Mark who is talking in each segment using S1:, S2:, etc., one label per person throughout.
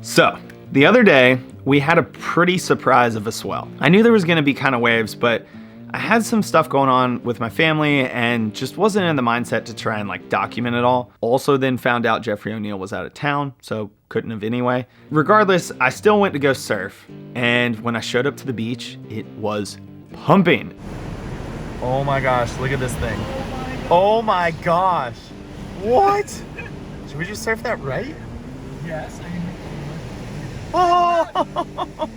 S1: So the other day we had a pretty surprise of a swell. I knew there was gonna be kind of waves, but I had some stuff going on with my family and just wasn't in the mindset to try and like document it all. Also then found out Jeffrey O'Neill was out of town, so couldn't have anyway. Regardless, I still went to go surf. And when I showed up to the beach, it was pumping. Oh my gosh, look at this thing. Oh my gosh. What? Should we just surf that right?
S2: Yes.
S1: Oh!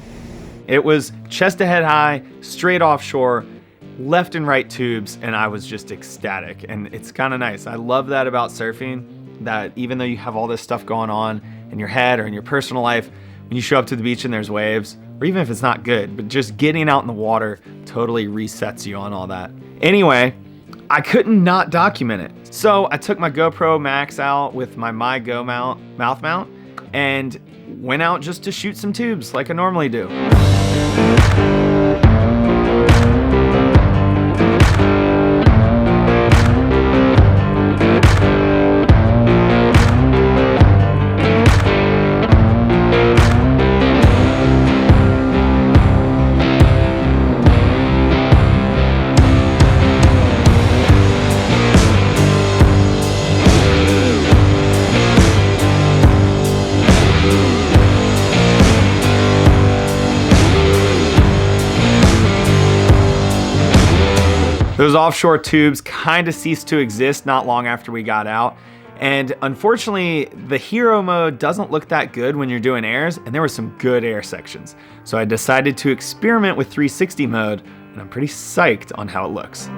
S1: It was chest to head high, straight offshore, left and right tubes, and I was just ecstatic. And it's kind of nice. I love that about surfing, that even though you have all this stuff going on in your head or in your personal life, when you show up to the beach and there's waves, or even if it's not good, but just getting out in the water totally resets you on all that. Anyway, I couldn't not document it. So I took my GoPro Max out with my Go mouth mount and went out just to shoot some tubes like I normally do. Those offshore tubes kind of ceased to exist not long after we got out. And unfortunately, the hero mode doesn't look that good when you're doing airs, and there were some good air sections. So I decided to experiment with 360 mode, and I'm pretty psyched on how it looks.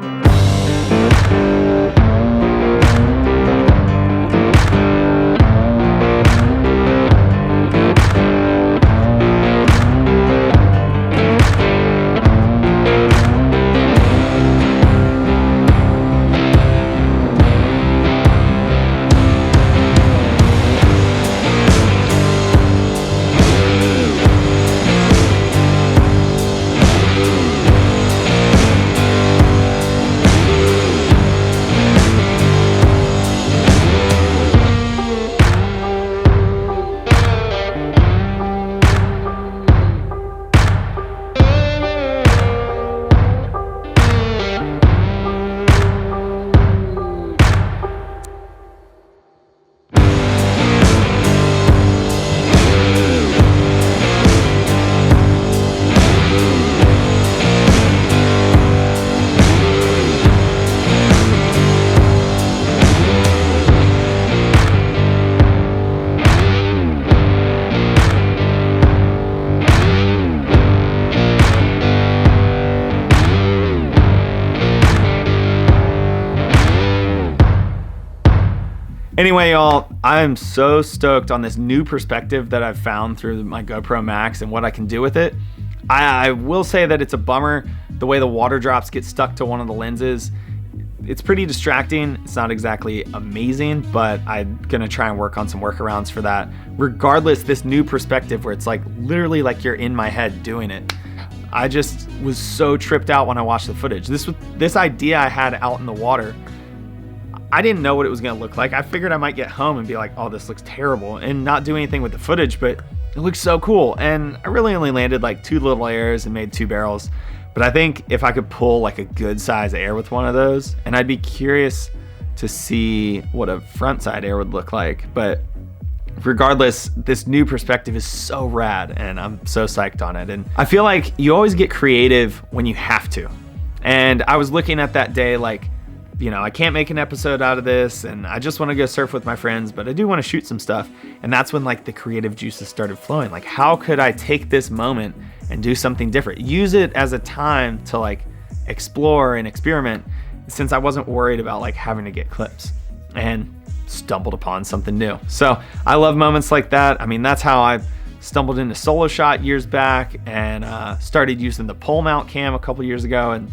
S1: Anyway, y'all, I'm so stoked on this new perspective that I've found through my GoPro Max and what I can do with it. I will say that it's a bummer the way the water drops get stuck to one of the lenses. It's pretty distracting. It's not exactly amazing, but I'm gonna try and work on some workarounds for that. Regardless, this new perspective where it's like literally like you're in my head doing it. I just was so tripped out when I watched the footage. This idea I had out in the water, I didn't know what it was gonna look like. I figured I might get home and be like, oh, this looks terrible, and not do anything with the footage, but it looks so cool. And I really only landed like 2 little airs and made 2 barrels. But I think if I could pull like a good size air with one of those, and I'd be curious to see what a front side air would look like. But regardless, this new perspective is so rad, and I'm so psyched on it. And I feel like you always get creative when you have to. And I was looking at that day like, you know, I can't make an episode out of this, and I just want to go surf with my friends, but I do want to shoot some stuff. And that's when like the creative juices started flowing. Like, how could I take this moment and do something different? Use it as a time to like explore and experiment, since I wasn't worried about like having to get clips, and stumbled upon something new. So I love moments like that. I mean, that's how I stumbled into solo shot years back, and started using the pole mount cam a couple years ago. And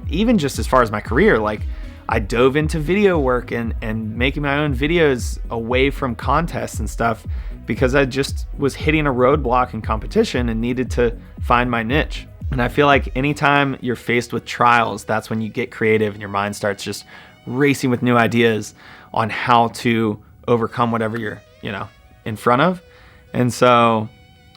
S1: even just as far as my career, like I dove into video work and making my own videos away from contests and stuff, because I just was hitting a roadblock in competition and needed to find my niche. And I feel like anytime you're faced with trials, that's when you get creative and your mind starts just racing with new ideas on how to overcome whatever you're, in front of. And so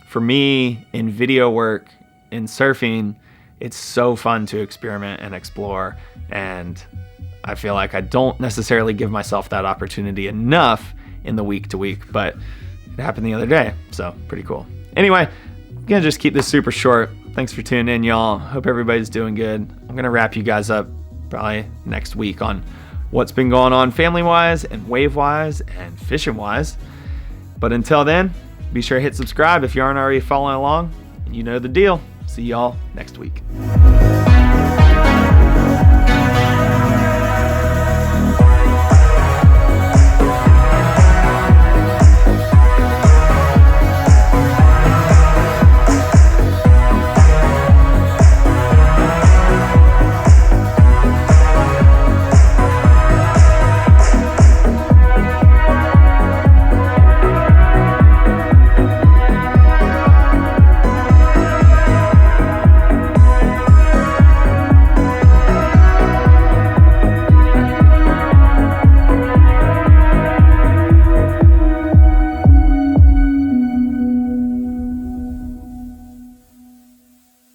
S1: for me in video work, in surfing, it's so fun to experiment and explore. And I feel like I don't necessarily give myself that opportunity enough in the week to week, but it happened the other day. So pretty cool. Anyway, I'm gonna just keep this super short. Thanks for tuning in, y'all. Hope everybody's doing good. I'm gonna wrap you guys up probably next week on what's been going on family-wise and wave-wise and fishing-wise. But until then, be sure to hit subscribe if you aren't already following along. You know the deal. See y'all next week.